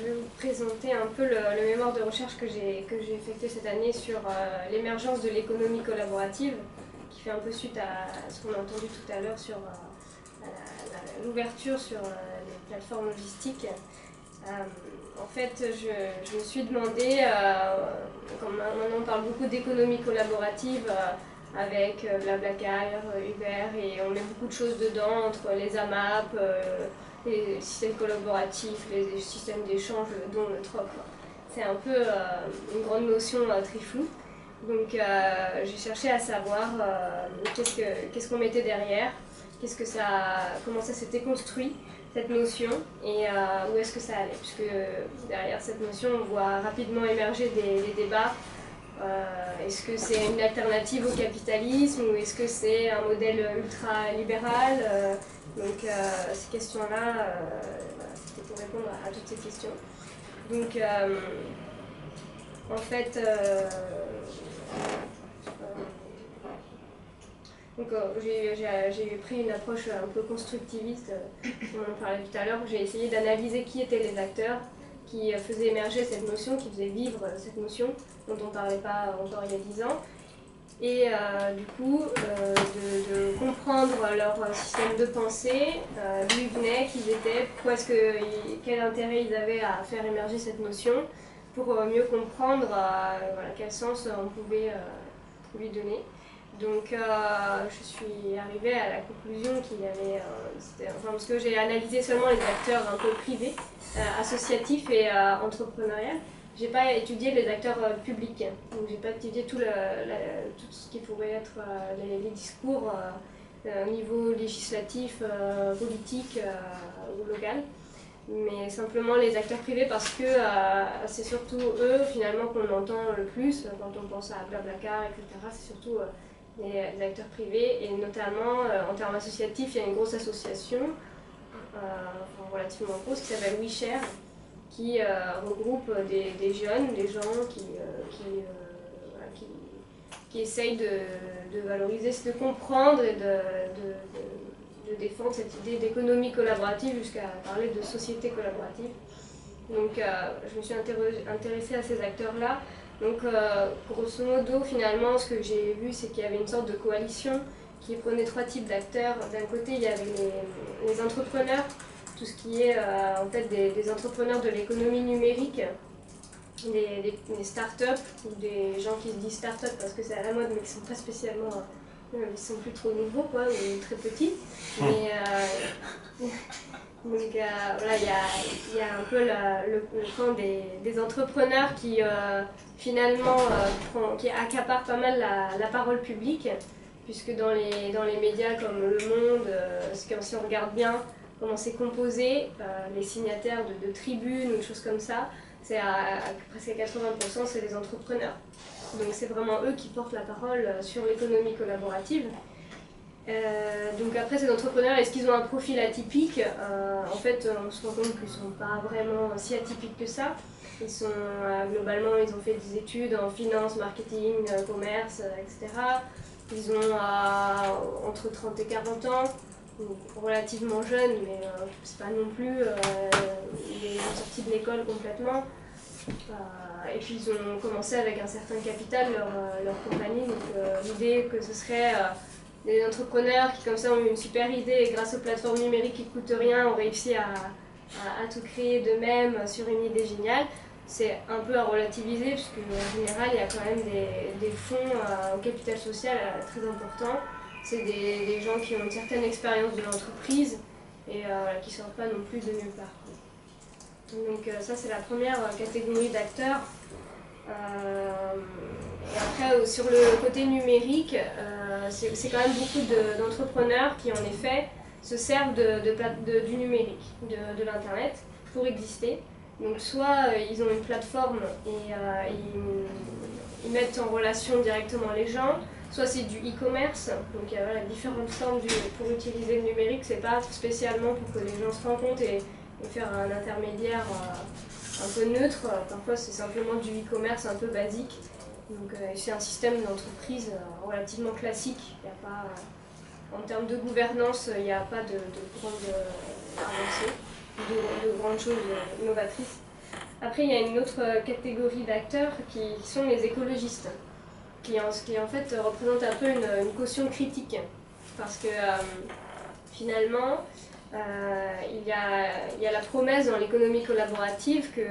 vais vous présenter un peu le mémoire de recherche que j'ai effectué cette année sur l'émergence de l'économie collaborative, qui fait un peu suite à ce qu'on a entendu tout à l'heure sur l'ouverture sur les plateformes logistiques. En fait, je me suis demandé, comme maintenant on parle beaucoup d'économie collaborative, avec Blablacar, Uber, et on met beaucoup de choses dedans, entre les AMAP, les systèmes collaboratifs, les systèmes d'échange, le don, le troc. C'est un peu une grande notion très floue. Donc j'ai cherché à savoir qu'est-ce qu'on mettait derrière, comment ça s'était construit, cette notion, et où est-ce que ça allait. Puisque derrière cette notion, on voit rapidement émerger des débats. Est-ce que c'est une alternative au capitalisme ou est-ce que c'est un modèle ultra-libéral Donc ces questions-là, voilà, c'était pour répondre à toutes ces questions. Donc en fait, j'ai pris une approche un peu constructiviste, on en parlait tout à l'heure, où j'ai essayé d'analyser qui étaient les acteurs qui faisaient émerger cette notion, qui faisaient vivre cette notion, dont on ne parlait pas encore il y a 10 ans, et du coup de comprendre leur système de pensée, d'où ils venaient, qui ils étaient, quel intérêt ils avaient à faire émerger cette notion, pour mieux comprendre voilà, quel sens on pouvait lui donner. Donc je suis arrivée à la conclusion qu'il y avait, parce que j'ai analysé seulement les acteurs un peu privés, associatifs et entrepreneuriaux. J'ai pas étudié les acteurs publics, donc j'ai pas étudié tout ce qui pourrait être les discours au niveau législatif, politique ou local, mais simplement les acteurs privés parce que c'est surtout eux finalement qu'on entend le plus quand on pense à Blablacar, etc. C'est surtout les acteurs privés, et notamment en termes associatifs, il y a une grosse association, relativement grosse, qui s'appelle WeShare, qui regroupe des jeunes, des gens qui essayent de valoriser, de comprendre et de défendre cette idée d'économie collaborative jusqu'à parler de société collaborative. Donc je me suis intéressée à ces acteurs-là. Donc grosso modo, finalement, ce que j'ai vu, c'est qu'il y avait une sorte de coalition qui prenait trois types d'acteurs. D'un côté, il y avait les entrepreneurs, tout ce qui est en fait des entrepreneurs de l'économie numérique, des startups, ou des gens qui se disent startups parce que c'est à la mode, mais qui ne sont pas spécialement, ils sont plus trop nouveaux, quoi, ou très petits. Mais donc voilà, il y a un peu le camp des entrepreneurs qui finalement qui accaparent pas mal la parole publique, puisque dans les médias comme Le Monde, si on regarde bien comment c'est composé, les signataires de tribunes ou de choses comme ça, c'est à presque à 80%, c'est des entrepreneurs. Donc c'est vraiment eux qui portent la parole sur l'économie collaborative. Donc après, ces entrepreneurs, est-ce qu'ils ont un profil atypique? En fait, on se rend compte qu'ils ne sont pas vraiment si atypiques que ça. Ils sont, globalement, ils ont fait des études en finance, marketing, commerce, etc. Ils ont entre 30 et 40 ans, donc relativement jeunes, mais c'est pas non plus ils sont sortis de l'école complètement. Et puis ils ont commencé avec un certain capital leur compagnie, donc l'idée que ce serait des entrepreneurs qui comme ça ont eu une super idée et grâce aux plateformes numériques qui ne coûtent rien ont réussi à tout créer d'eux-mêmes sur une idée géniale, c'est un peu à relativiser, puisque en général il y a quand même des fonds au capital social très importants. C'est des gens qui ont une certaine expérience de l'entreprise et qui ne sortent pas non plus de nulle part. Donc ça c'est la première catégorie d'acteurs. Et après, sur le côté numérique, c'est quand même beaucoup d'entrepreneurs qui, en effet, se servent du numérique, de l'Internet, pour exister. Donc, soit ils ont une plateforme et ils mettent en relation directement les gens, soit c'est du e-commerce. Donc, il y a voilà, différentes formes pour utiliser le numérique. C'est pas spécialement pour que les gens se rencontrent et faire un intermédiaire un peu neutre. Parfois, c'est simplement du e-commerce un peu basique. Donc, c'est un système d'entreprise relativement classique. Il y a pas, en termes de gouvernance, il n'y a pas de grandes avancées, de grandes choses novatrices. Après, il y a une autre catégorie d'acteurs qui sont les écologistes, qui en fait représentent un peu une caution critique. Parce que finalement, il y a la promesse dans l'économie collaborative que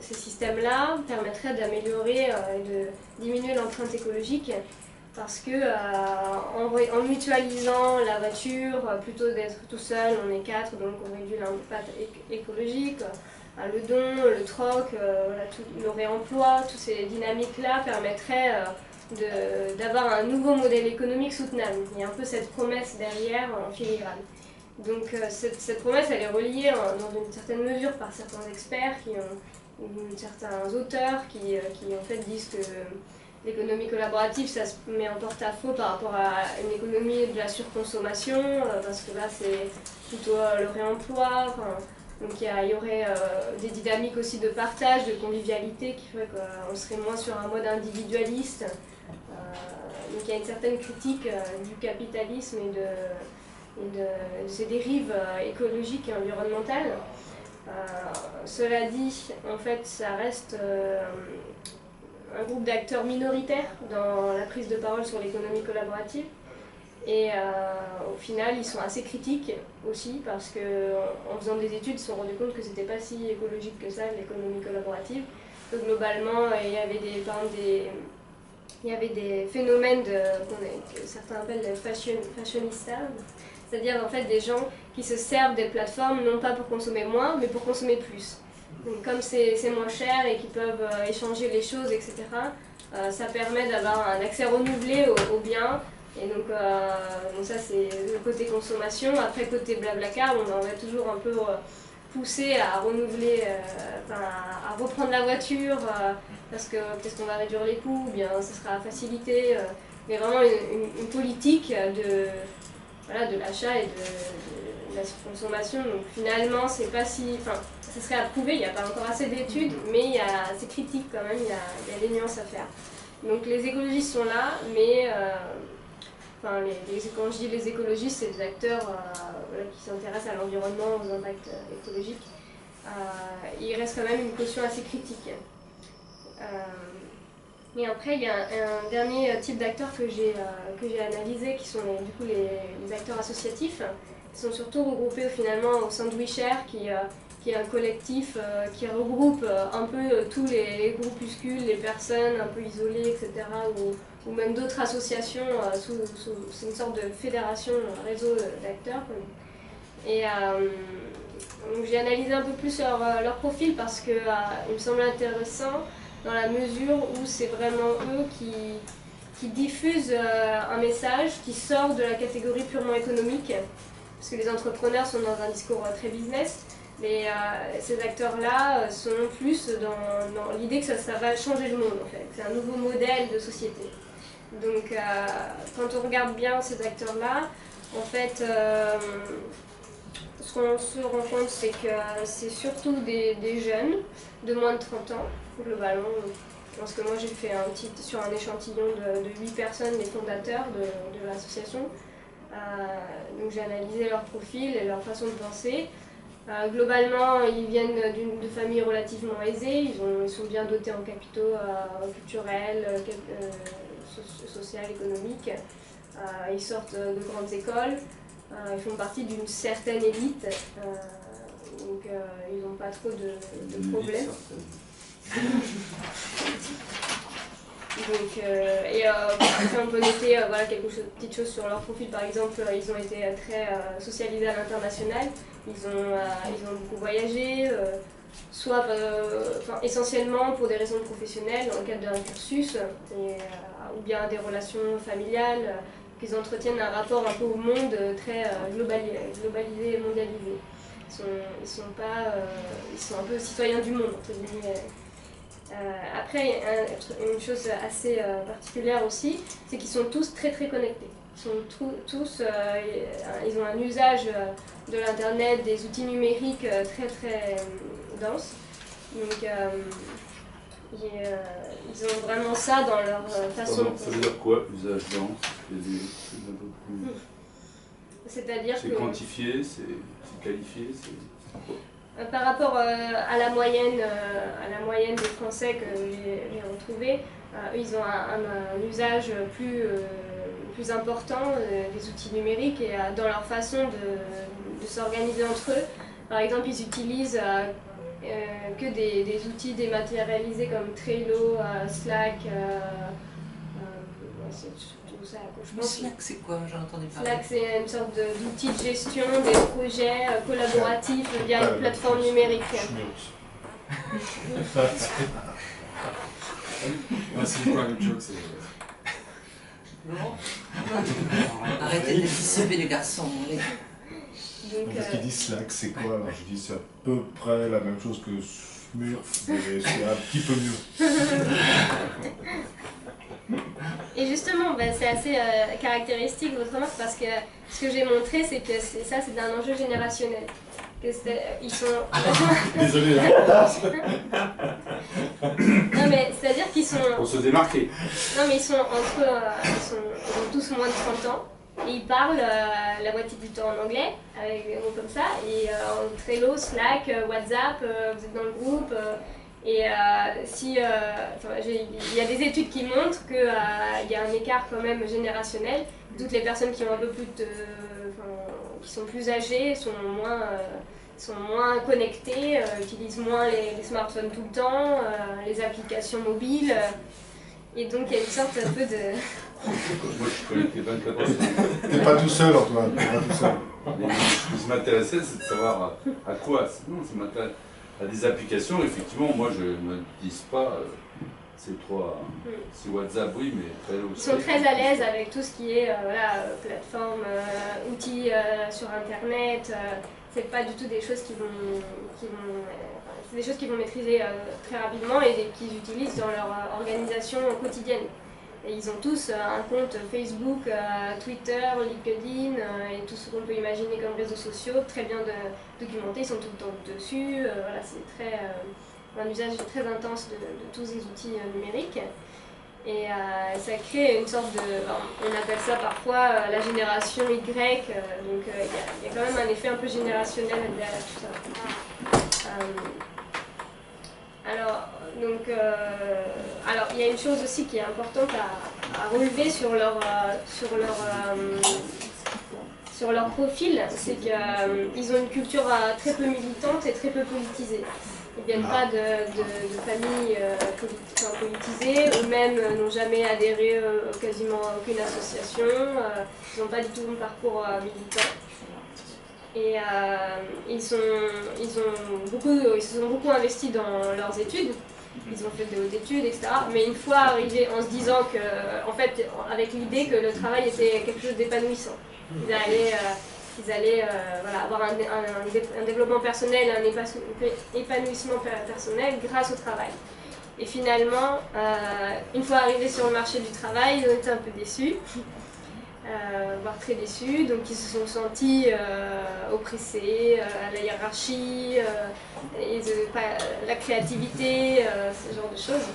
ces systèmes-là permettraient d'améliorer et de diminuer l'empreinte écologique. Parce que en mutualisant la voiture, plutôt d'être tout seul, on est 4, donc on réduit l'impact écologique. Le don, le troc, le réemploi, toutes ces dynamiques-là permettraient d'avoir un nouveau modèle économique soutenable. Il y a un peu cette promesse derrière en filigrane. Donc cette promesse, elle est reliée dans une certaine mesure par certains experts ou certains auteurs qui en fait disent que l'économie collaborative, ça se met en porte-à-faux par rapport à une économie de la surconsommation, parce que là c'est plutôt le réemploi. Donc il y aurait des dynamiques aussi de partage, de convivialité qui ferait qu'on serait moins sur un mode individualiste. Donc il y a une certaine critique du capitalisme et de ses dérives écologiques et environnementales. Cela dit, en fait, ça reste un groupe d'acteurs minoritaires dans la prise de parole sur l'économie collaborative. Et au final, ils sont assez critiques aussi parce qu'en faisant des études, ils se sont rendus compte que c'était pas si écologique que ça, l'économie collaborative. Donc globalement, il y avait des phénomènes que certains appellent les fashionistas, c'est-à-dire en fait des gens qui se servent des plateformes non pas pour consommer moins, mais pour consommer plus. Donc comme c'est moins cher et qu'ils peuvent échanger les choses, etc., ça permet d'avoir un accès renouvelé aux biens. Et donc ça c'est le côté consommation. Après côté Blablacar, on va toujours un peu poussé à renouveler, à reprendre la voiture parce que peut-être qu'on va réduire les coûts, ou bien ça sera facilité. Mais vraiment une politique de l'achat et de la surconsommation. Donc finalement, c'est pas si. Enfin, ça serait à prouver, il n'y a pas encore assez d'études, mais c'est critique quand même, il y a des nuances à faire. Donc les écologistes sont là, mais quand je dis les écologistes, c'est des acteurs qui s'intéressent à l'environnement, aux impacts écologiques. Il reste quand même une caution assez critique. Et après, il y a un dernier type d'acteurs que j'ai analysé, qui sont du coup les acteurs associatifs, qui sont surtout regroupés finalement au sein de WeShare, qui est un collectif qui regroupe un peu tous les groupuscules, les personnes un peu isolées, etc., ou même d'autres associations, c'est une sorte de fédération, un réseau d'acteurs. Et donc j'ai analysé un peu plus leur profil parce qu'il me semble intéressant dans la mesure où c'est vraiment eux qui diffusent un message qui sort de la catégorie purement économique, parce que les entrepreneurs sont dans un discours très business. Mais ces acteurs-là sont plus dans l'idée que ça va changer le monde, en fait. C'est un nouveau modèle de société. Donc, quand on regarde bien ces acteurs-là, en fait, ce qu'on se rend compte, c'est que c'est surtout des jeunes de moins de 30 ans, globalement. Parce que moi, j'ai fait sur un échantillon de 8 personnes, les fondateurs de l'association. Donc, j'ai analysé leur profil et leur façon de penser. Globalement, ils viennent de familles relativement aisées, ils sont bien dotés en capitaux culturels, sociaux, économiques. Ils sortent de grandes écoles, ils font partie d'une certaine élite, donc ils n'ont pas trop de problèmes. Donc, après on peut noter petites choses sur leur profil. Par exemple, ils ont été très socialisés à l'international, ils ont beaucoup voyagé, soit essentiellement pour des raisons professionnelles dans le cadre d'un cursus, ou bien des relations familiales, qu'ils entretiennent un rapport un peu au monde très globalisé et mondialisé. Ils sont un peu citoyens du monde, entre guillemets. Après, une chose assez particulière aussi, c'est qu'ils sont tous très très connectés. Ils ont un usage de l'internet, des outils numériques très très dense. Donc ils ont vraiment ça dans leur façon de penser. Ça veut dire quoi, usage dense? C'est-à-dire c'est quantifié, c'est qualifié, c'est quoi? Par rapport à la moyenne des Français que j'ai retrouvé, ils ont un usage plus important des outils numériques et dans leur façon de s'organiser entre eux. Par exemple, ils utilisent que des outils dématérialisés comme Trello, Slack. C'est surtout ça je pense. Slack, c'est quoi? J'en ai entendu parler. Slack, c'est une sorte d'outil de gestion des projets collaboratifs via une plateforme numérique. C'est quoi le joke? Arrêtez de dissiper les garçons. Parce qu'ils disent Slack, c'est quoi? Alors je dis c'est à peu près la même chose que Smurf, mais c'est un petit peu mieux. Et justement, c'est assez caractéristique votre remarque parce que ce que j'ai montré, c'est que c'est un enjeu générationnel. Ils sont... Désolé. Non mais c'est-à-dire qu'ils sont... Pour se démarquer. Non mais ils sont ils ont tous moins de 30 ans. Et ils parlent la moitié du temps en anglais, avec des mots comme ça. Et en Trello, Slack, WhatsApp, vous êtes dans le groupe. Il y a des études qui montrent qu'il y a un écart quand même générationnel. Toutes les personnes qui ont un peu plus qui sont plus âgées sont moins connectées, utilisent moins les smartphones tout le temps, les applications mobiles. Et donc il y a une sorte un peu de... Moi je connais les 24 T'es pas tout seul, Antoine, t'es pas tout seul. Ce qui m'intéressait, c'est de savoir à quoi. Non, ça m'intéresse. À des applications, effectivement, moi je ne me dis pas c'est trois. C'est WhatsApp, oui, mais Trello aussi. Ils sont très à l'aise avec tout ce qui est plateforme, outils sur Internet. C'est pas du tout des choses c'est des choses qu'ils vont maîtriser très rapidement et qu'ils utilisent dans leur organisation quotidienne. Et ils ont tous un compte Facebook, Twitter, LinkedIn et tout ce qu'on peut imaginer comme réseaux sociaux, très bien documentés, ils sont tout le temps dessus. Voilà, c'est un usage très intense de tous ces outils numériques. Et ça crée une sorte de... on appelle ça parfois la génération Y, donc il y a quand même un effet un peu générationnel derrière tout ça. Alors, il y a une chose aussi qui est importante à relever sur leur profil, c'est qu'ils ont une culture très peu militante et très peu politisée. Ils ne viennent pas de familles politisées, eux-mêmes n'ont jamais adhéré quasiment à aucune association, ils n'ont pas du tout un parcours militant. Et ils se sont beaucoup investis dans leurs études, ils ont fait des hautes études, etc. Mais une fois arrivés en se disant que, en fait, avec l'idée que le travail était quelque chose d'épanouissant, ils allaient avoir un développement personnel, un épanouissement personnel grâce au travail. Et finalement, une fois arrivés sur le marché du travail, ils ont été un peu déçus. Voire très déçus, donc ils se sont sentis oppressés, la hiérarchie, la créativité, ce genre de choses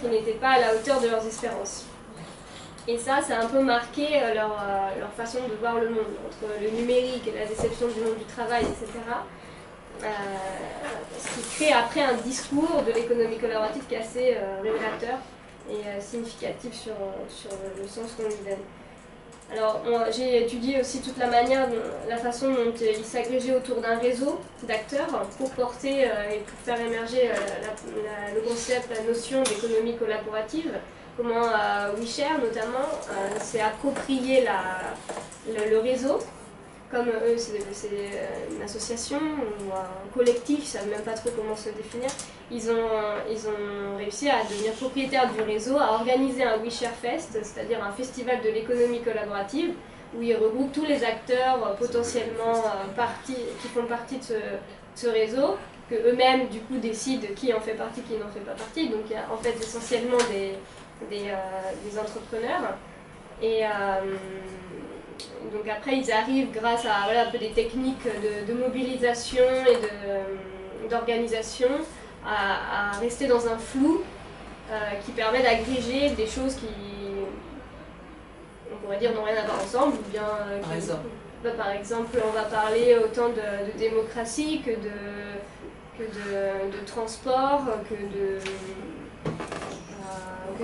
qui n'étaient pas à la hauteur de leurs espérances. Et ça a un peu marqué leur façon de voir le monde, entre le numérique et la déception du monde du travail, etc. Ce qui crée après un discours de l'économie collaborative qui est assez révélateur et significatif sur le sens qu'on lui donne. Alors, j'ai étudié aussi toute la façon dont ils s'agrégeaient autour d'un réseau d'acteurs pour porter et pour faire émerger le concept, la notion d'économie collaborative. Comment WeShare notamment s'est approprié le réseau. Comme eux, c'est une association ou un collectif, ils ne savent même pas trop comment se définir. Ils ont réussi à devenir propriétaires du réseau, à organiser un WeShare Fest, c'est-à-dire un festival de l'économie collaborative, où ils regroupent tous les acteurs potentiellement qui font partie de ce réseau, que eux-mêmes du coup décident qui en fait partie, qui n'en fait pas partie. Donc il y a en fait essentiellement des entrepreneurs. Et donc après ils arrivent grâce à un peu des techniques de mobilisation et d'organisation à rester dans un flou qui permet d'agréger des choses qui, on pourrait dire, n'ont rien à voir ensemble ou bien par exemple, on va parler autant de démocratie que de transport, que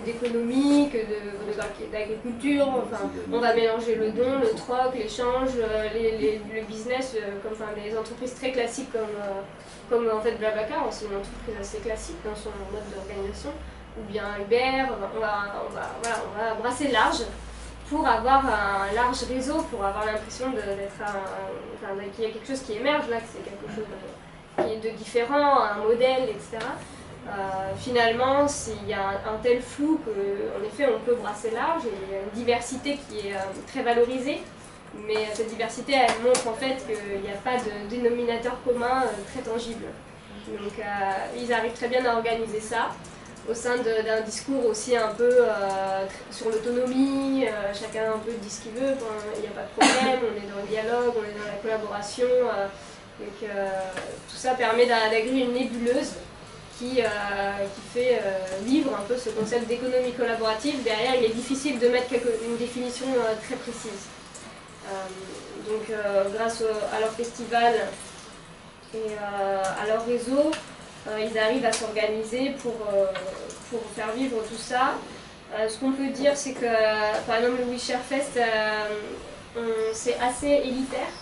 d'économie, d'agriculture. Enfin, on va mélanger le don, le troc, l'échange, le business, des entreprises très classiques comme en fait Blablacar, c'est une entreprise assez classique dans son mode d'organisation, ou bien Uber. On va brasser large pour avoir un large réseau, pour avoir l'impression qu'il y a quelque chose qui émerge là, que c'est quelque chose qui est de différent, un modèle, etc. Finalement, il y a un tel flou qu'en effet on peut brasser large, et il y a une diversité qui est très valorisée, mais cette diversité elle montre en fait qu'il n'y a pas de dénominateur commun très tangible. Donc ils arrivent très bien à organiser ça au sein d'un discours aussi un peu sur l'autonomie, chacun un peu dit ce qu'il veut, il n'y a pas de problème, on est dans le dialogue, on est dans la collaboration, donc tout ça permet d'agréer une nébuleuse qui fait vivre un peu ce concept d'économie collaborative. Derrière, il est difficile de mettre une définition très précise. Donc grâce à leur festival et à leur réseau, ils arrivent à s'organiser pour faire vivre tout ça. Ce qu'on peut dire, c'est que par exemple le We Share Fest, c'est assez élitaire.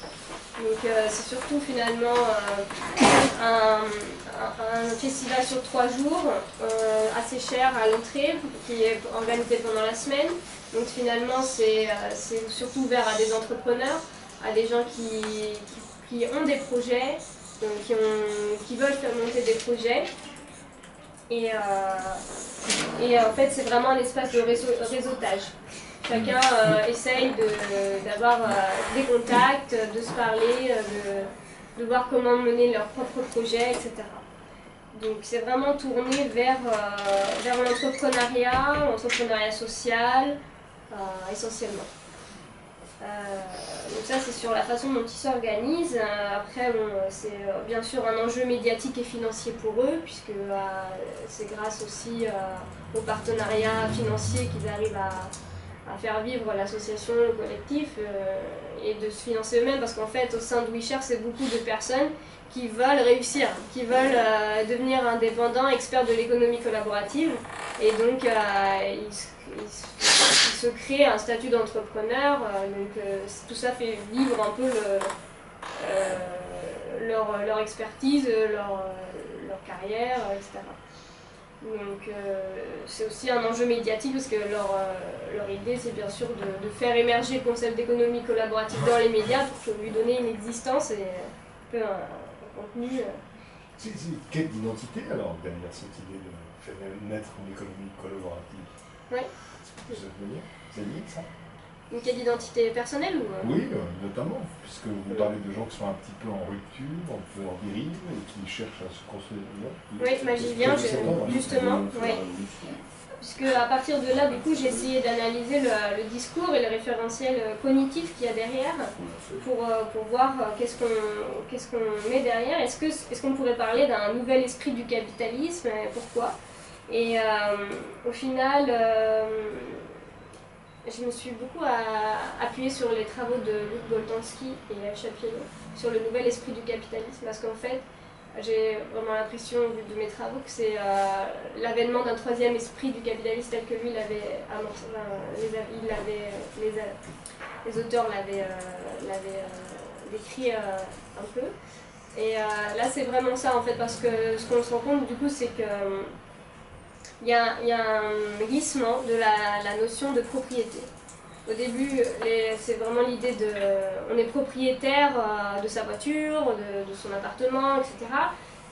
Donc c'est surtout finalement un festival sur 3 jours, assez cher à l'entrée, qui est organisé pendant la semaine. Donc finalement c'est surtout ouvert à des entrepreneurs, à des gens qui ont des projets, qui veulent faire monter des projets. Et en fait c'est vraiment un espace de réseautage. Chacun essaye d'avoir des contacts, de se parler, de voir comment mener leurs propres projets, etc. Donc c'est vraiment tourné vers l'entrepreneuriat social, essentiellement. Donc ça c'est sur la façon dont ils s'organisent. Après c'est bien sûr un enjeu médiatique et financier pour eux, puisque c'est grâce aussi aux partenariats financiers qu'ils arrivent à faire vivre l'association, le collectif, et de se financer eux-mêmes, parce qu'en fait au sein de We Share, c'est beaucoup de personnes qui veulent réussir, qui veulent devenir indépendants, experts de l'économie collaborative, et donc ils se créent un statut d'entrepreneur, donc tout ça fait vivre un peu leur expertise, leur carrière, etc. Donc c'est aussi un enjeu médiatique, parce que leur idée c'est bien sûr de faire émerger le concept d'économie collaborative dans les médias pour lui donner une existence et un peu un contenu. Quelle identité alors derrière cette idée de faire naître une économie collaborative? Oui. Vous avez dit ça? Une quelle identité personnelle ou Oui, notamment, puisque vous parlez de gens qui sont un petit peu en rupture, un peu en dérive, et qui cherchent à se construire. Oui, j'y viens, justement. Oui. Puisque à partir de là, du coup, j'ai essayé d'analyser le discours et le référentiel cognitif qu'il y a derrière pour voir qu'est-ce qu'on met derrière. Est-ce qu'on pourrait parler d'un nouvel esprit du capitalisme et pourquoi? Et au final, je me suis beaucoup appuyée sur les travaux de Luc Boltanski et El Chapiello sur le nouvel esprit du capitalisme, parce qu'en fait, j'ai vraiment l'impression, au vu de mes travaux, que c'est l'avènement d'un troisième esprit du capitalisme tel que lui l'avait amorcé. Les auteurs l'avaient décrit un peu. Et là, c'est vraiment ça en fait, parce que ce qu'on se rend compte du coup, c'est que il y a un glissement de la notion de propriété. Au début, c'est vraiment l'idée on est propriétaire de sa voiture, de son appartement, etc.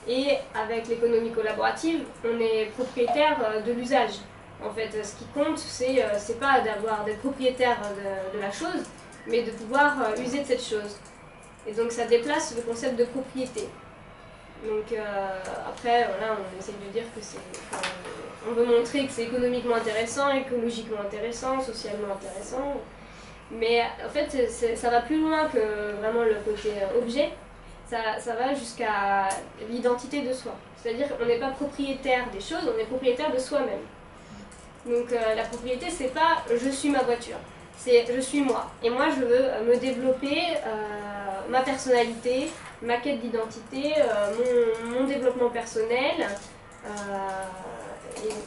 Et avec l'économie collaborative, on est propriétaire de l'usage. En fait, ce qui compte, c'est pas d'être propriétaire de la chose, mais de pouvoir user de cette chose. Et donc ça déplace le concept de propriété. Donc après, voilà, on essaye de dire que on veut montrer que c'est économiquement intéressant, écologiquement intéressant, socialement intéressant. Mais en fait, ça va plus loin que vraiment le côté objet. Ça va jusqu'à l'identité de soi. C'est-à-dire qu'on n'est pas propriétaire des choses, on est propriétaire de soi-même. Donc la propriété, c'est pas « je suis ma voiture ». c'est je suis moi. Et moi, je veux me développer ma personnalité, ma quête d'identité, mon développement personnel,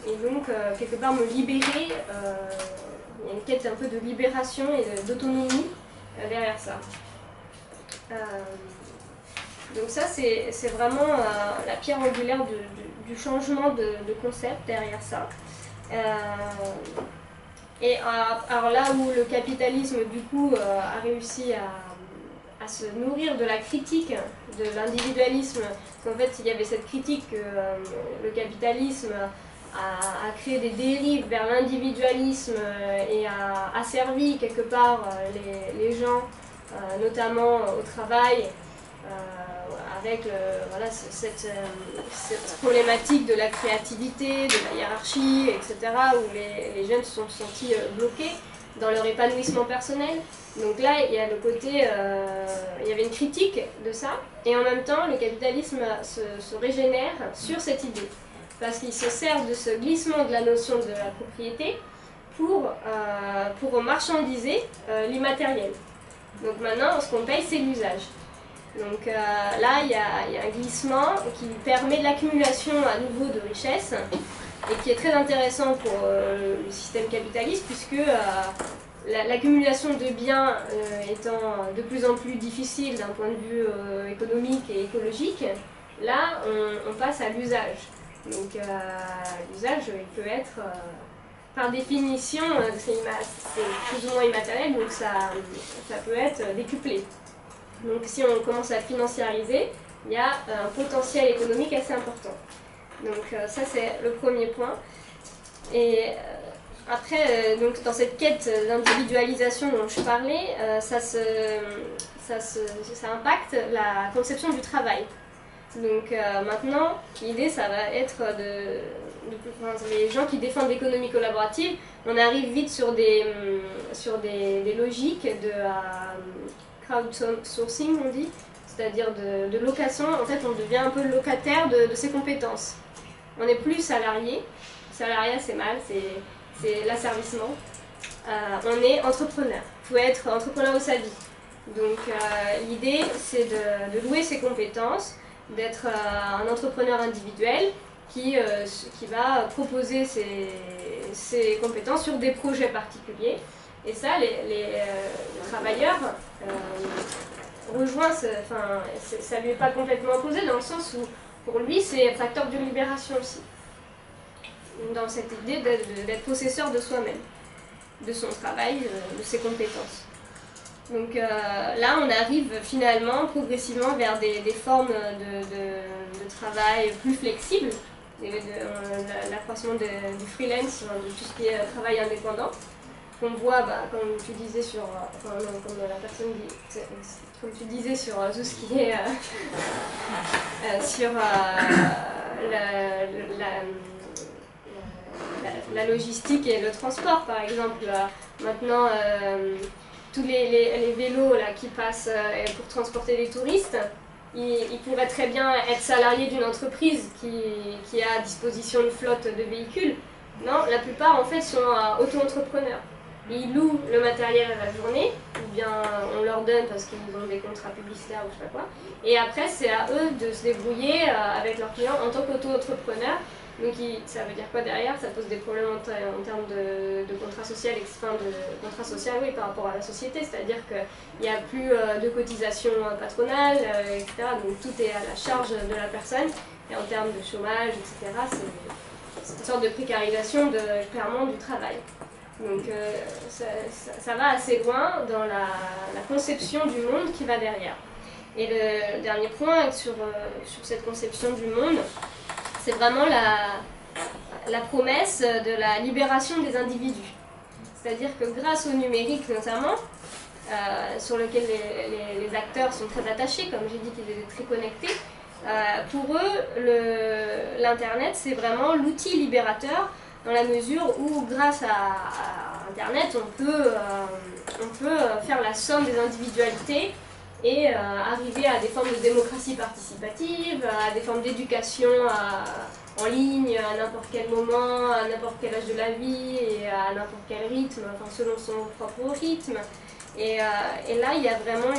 et donc, quelque part, me libérer. Il y a une quête un peu de libération et d'autonomie derrière ça. Donc ça, c'est vraiment la pierre angulaire du changement de concept derrière ça. Et alors là où le capitalisme, du coup, a réussi à se nourrir de la critique de l'individualisme, parce qu'en fait, il y avait cette critique que le capitalisme a créé des dérives vers l'individualisme et a asservi quelque part les gens, notamment au travail, avec voilà, cette problématique de la créativité, de la hiérarchie, etc., où les jeunes se sont sentis bloqués dans leur épanouissement personnel. Donc là, il y a le côté, il y avait une critique de ça, et en même temps, le capitalisme se régénère sur cette idée, parce qu'il se sert de ce glissement de la notion de la propriété pour marchandiser l'immatériel. Donc maintenant, ce qu'on paye, c'est l'usage. Donc là, il y a un glissement qui permet l'accumulation à nouveau de richesses, et qui est très intéressant pour le système capitaliste, puisque l'accumulation de biens étant de plus en plus difficile d'un point de vue économique et écologique, là, on passe à l'usage. Donc l'usage, il peut être, par définition, c'est plus ou moins immatériel, donc ça peut être décuplé. Donc si on commence à financiariser, il y a un potentiel économique assez important. Donc ça, c'est le premier point. Et après, donc, dans cette quête d'individualisation dont je parlais, ça impacte la conception du travail. Donc maintenant, l'idée, ça va être les gens qui défendent l'économie collaborative, on arrive vite sur des logiques de crowdsourcing, on dit, c'est-à-dire de location. En fait, on devient un peu locataire de ses compétences. On n'est plus salarié. Salariat, c'est mal, c'est l'asservissement. On est entrepreneur. Il faut être entrepreneur de sa vie. Donc l'idée, c'est de louer ses compétences, d'être un entrepreneur individuel qui va proposer ses compétences sur des projets particuliers. Et ça, les travailleurs rejoignent, ça lui est pas complètement opposé, dans le sens où pour lui, c'est un facteur de libération aussi. Dans cette idée d'être possesseur de soi-même, de son travail, de ses compétences. Donc là, on arrive finalement progressivement vers des formes de travail plus flexibles, l'accroissement du freelance, de tout ce qui est travail indépendant, qu'on voit, comme tu disais sur, comme tu disais sur tout ce qui est sur la logistique et le transport, par exemple. Maintenant, tous les vélos là, qui passent pour transporter les touristes, ils pourraient très bien être salariés d'une entreprise qui a à disposition une flotte de véhicules. Non, la plupart en fait sont auto-entrepreneurs. Ils louent le matériel à la journée, ou bien on leur donne parce qu'ils ont des contrats publicitaires ou je sais pas quoi. Et après, c'est à eux de se débrouiller avec leurs clients en tant qu'auto-entrepreneurs. Donc ça veut dire quoi derrière? Ça pose des problèmes en termes de contrat social, oui, par rapport à la société, c'est-à-dire qu'il n'y a plus de cotisations patronales, etc. Donc tout est à la charge de la personne, et en termes de chômage, etc., c'est une sorte de précarisation clairement du travail. Donc ça va assez loin dans la conception du monde qui va derrière. Et le dernier point sur cette conception du monde, c'est vraiment la promesse de la libération des individus. C'est-à-dire que grâce au numérique notamment, sur lequel les acteurs sont très attachés, comme j'ai dit qu'ils étaient très connectés, pour eux, l'Internet, c'est vraiment l'outil libérateur, dans la mesure où, grâce à Internet, on peut faire la somme des individualités et arriver à des formes de démocratie participative, à des formes d'éducation en ligne à n'importe quel moment, à n'importe quel âge de la vie et à n'importe quel rythme, enfin selon son propre rythme. Et là, il y a vraiment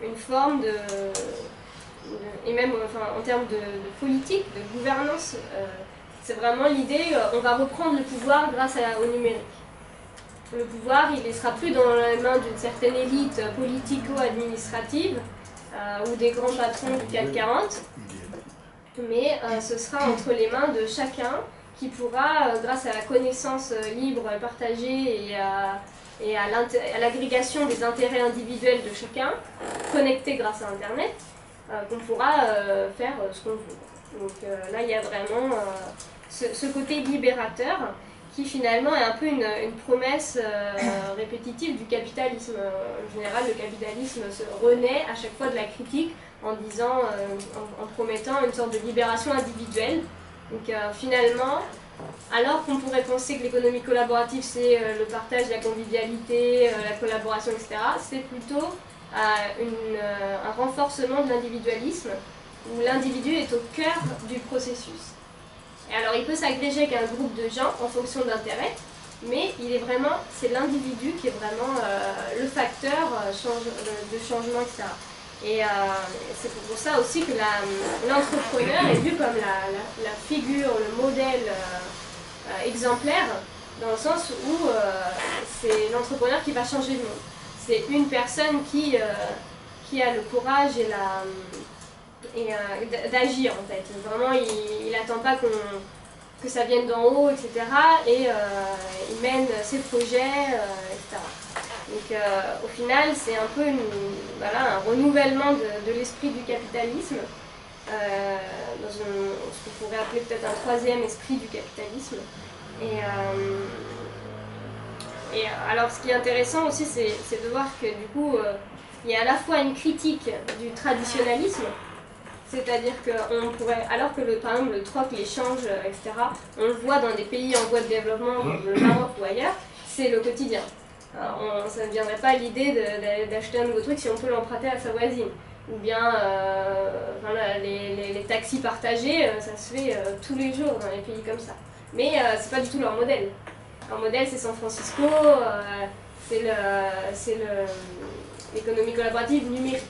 une forme et même enfin, en termes de politique, de gouvernance, c'est vraiment l'idée, on va reprendre le pouvoir grâce au numérique. Le pouvoir, il ne sera plus dans les mains d'une certaine élite politico-administrative ou des grands patrons du CAC 40, mais ce sera entre les mains de chacun qui pourra, grâce à la connaissance libre, partagée et à l'agrégation des intérêts individuels de chacun, connectés grâce à Internet, qu'on pourra faire ce qu'on veut. Donc là, il y a vraiment ce côté libérateur qui finalement est un peu une promesse répétitive du capitalisme. En général, le capitalisme se renaît à chaque fois de la critique en disant, en promettant une sorte de libération individuelle. Donc finalement, alors qu'on pourrait penser que l'économie collaborative c'est le partage, la convivialité, la collaboration, etc., c'est plutôt un renforcement de l'individualisme, où l'individu est au cœur du processus. Et alors il peut s'agréger avec un groupe de gens en fonction d'intérêts, mais c'est l'individu qui est vraiment le facteur de changement, etc. Et c'est pour ça aussi que l'entrepreneur est vu comme la figure, le modèle exemplaire, dans le sens où c'est l'entrepreneur qui va changer le monde. C'est une personne qui a le courage d'agir en fait. Vraiment, il n'attend pas que ça vienne d'en haut, etc. Et il mène ses projets, etc. Donc au final, c'est un peu un renouvellement de l'esprit du capitalisme, dans ce qu'on pourrait appeler peut-être un troisième esprit du capitalisme. Et alors ce qui est intéressant aussi, c'est de voir que du coup, il y a à la fois une critique du traditionnalisme, c'est-à-dire qu'on pourrait, alors que par exemple le troc, l'échange, etc., on le voit dans des pays en voie de développement, comme le Maroc ou ailleurs, c'est le quotidien. Alors, ça ne viendrait pas à l'idée d'acheter un nouveau truc si on peut l'emprunter à sa voisine. Ou bien les taxis partagés, ça se fait tous les jours dans les pays comme ça. Mais c'est pas du tout leur modèle. Leur modèle, c'est San Francisco, c'est l'économie collaborative numérique.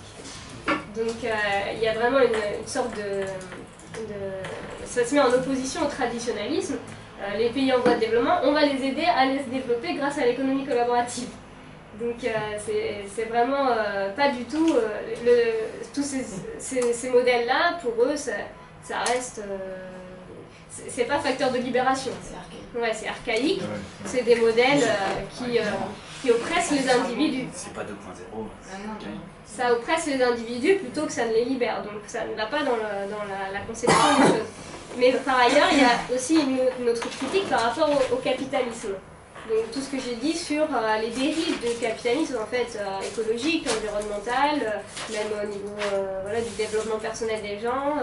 Donc il y a vraiment une sorte ça se met en opposition au traditionnalisme. Les pays en voie de développement, on va les aider à les développer grâce à l'économie collaborative. Donc c'est vraiment pas du tout... tous ces modèles-là, pour eux, ça reste... c'est pas facteur de libération. C'est archaïque. Ouais, c'est archaïque. C'est des modèles qui oppressent les individus. C'est pas 2.0. Ça oppresse les individus plutôt que ça ne les libère. Donc ça ne va pas dans la conception des choses. Mais par ailleurs, il y a aussi une autre critique par rapport au capitalisme. Donc tout ce que j'ai dit sur les dérives du capitalisme en fait, écologique, environnemental, même au niveau du développement personnel des gens,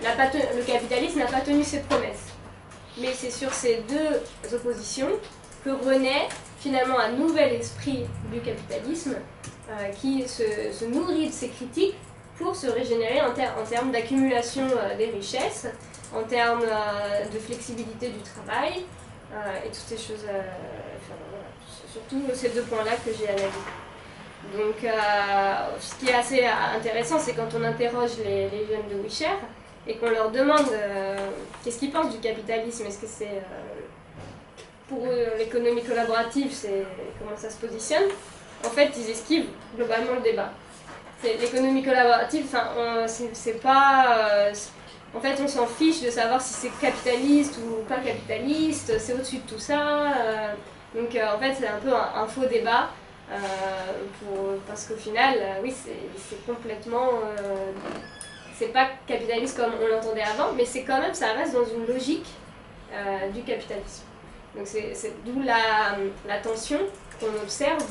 le capitalisme n'a pas tenu ses promesses. Mais c'est sur ces deux oppositions que renaît finalement un nouvel esprit du capitalisme qui se nourrit de ces critiques pour se régénérer en termes d'accumulation des richesses, en termes de flexibilité du travail, et toutes ces choses, surtout ces deux points-là que j'ai analysés. Donc, ce qui est assez intéressant, c'est quand on interroge les jeunes de WeShare et qu'on leur demande qu'est-ce qu'ils pensent du capitalisme, est-ce que c'est pour eux l'économie collaborative, comment ça se positionne. En fait, ils esquivent globalement le débat. L'économie collaborative, c'est pas... en fait, on s'en fiche de savoir si c'est capitaliste ou pas capitaliste, c'est au-dessus de tout ça. Donc, en fait, c'est un peu un faux débat, parce qu'au final, oui, c'est complètement... c'est pas capitaliste comme on l'entendait avant, mais c'est quand même, ça reste dans une logique du capitalisme. Donc, c'est d'où la tension qu'on observe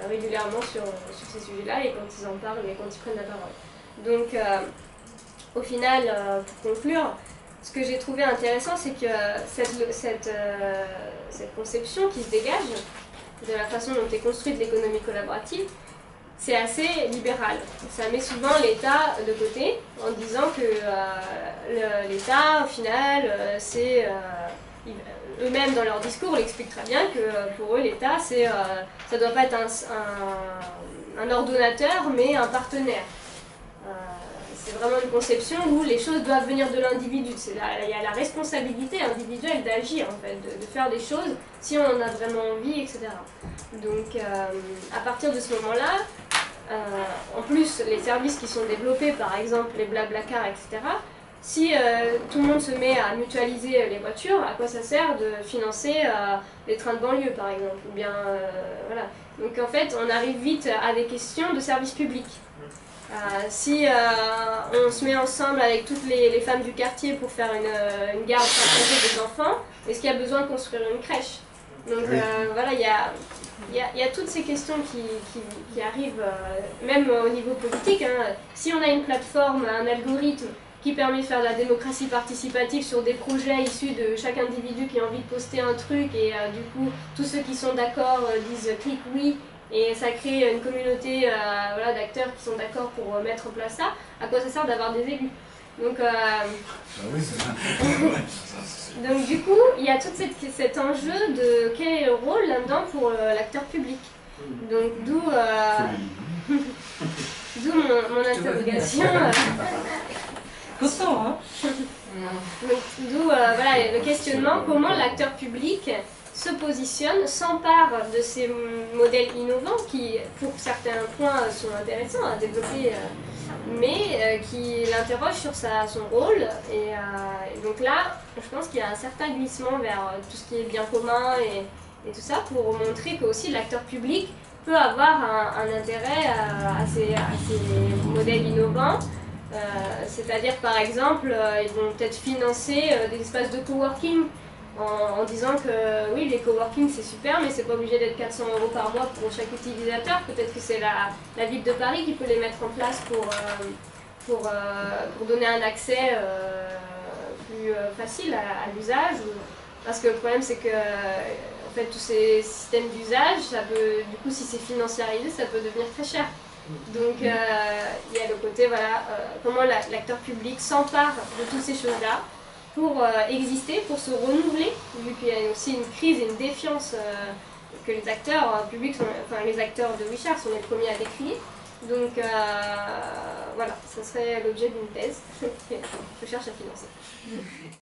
régulièrement sur ces sujets-là et quand ils en parlent et quand ils prennent la parole. Donc, au final, pour conclure, ce que j'ai trouvé intéressant, c'est que cette conception qui se dégage de la façon dont est construite l'économie collaborative, c'est assez libéral. Ça met souvent l'État de côté en disant que l'État, au final, c'est... eux-mêmes, dans leur discours, l'expliquent très bien que pour eux, l'État, ça ne doit pas être un ordonnateur, mais un partenaire. C'est vraiment une conception où les choses doivent venir de l'individu. Il y a la responsabilité individuelle d'agir, en fait, de faire des choses si on en a vraiment envie, etc. Donc, à partir de ce moment-là, en plus, les services qui sont développés, par exemple les Blablacar, etc., si tout le monde se met à mutualiser les voitures, à quoi ça sert de financer les trains de banlieue, par exemple, ou bien, voilà. Donc en fait, on arrive vite à des questions de service public. Si on se met ensemble avec toutes les femmes du quartier pour faire une garde partagée des enfants, est-ce qu'il y a besoin de construire une crèche? Donc voilà, il y a toutes ces questions qui arrivent, même au niveau politique. Hein. Si on a une plateforme, un algorithme qui permet de faire de la démocratie participative sur des projets issus de chaque individu qui a envie de poster un truc, et du coup, tous ceux qui sont d'accord disent « clique oui », et ça crée une communauté voilà, d'acteurs qui sont d'accord pour mettre en place ça, à quoi ça sert d'avoir des élus? Donc, donc du coup, il y a tout cet enjeu de quel est le rôle là-dedans pour l'acteur public. Donc d'où mon interrogation. D'où voilà, le questionnement, comment l'acteur public se positionne, s'empare de ces modèles innovants qui, pour certains points, sont intéressants à développer, mais qui l'interrogent sur son rôle. Et donc là, je pense qu'il y a un certain glissement vers tout ce qui est bien commun et tout ça, pour montrer que aussi l'acteur public peut avoir un intérêt à ces modèles innovants. C'est-à-dire, par exemple, ils vont peut-être financer des espaces de coworking en disant que oui, les coworking c'est super, mais c'est pas obligé d'être 400 € par mois pour chaque utilisateur. Peut-être que c'est la ville de Paris qui peut les mettre en place pour donner un accès plus facile à l'usage. Parce que le problème, c'est que en fait, tous ces systèmes d'usage, du coup, si c'est financiarisé, ça peut devenir très cher. Donc il y a le côté, voilà, comment l'acteur public s'empare de toutes ces choses-là pour exister, pour se renouveler, vu qu'il y a aussi une crise et une défiance que les acteurs publics, les acteurs de WeShare sont les premiers à décrire. Donc voilà, ça serait l'objet d'une thèse que je cherche à financer.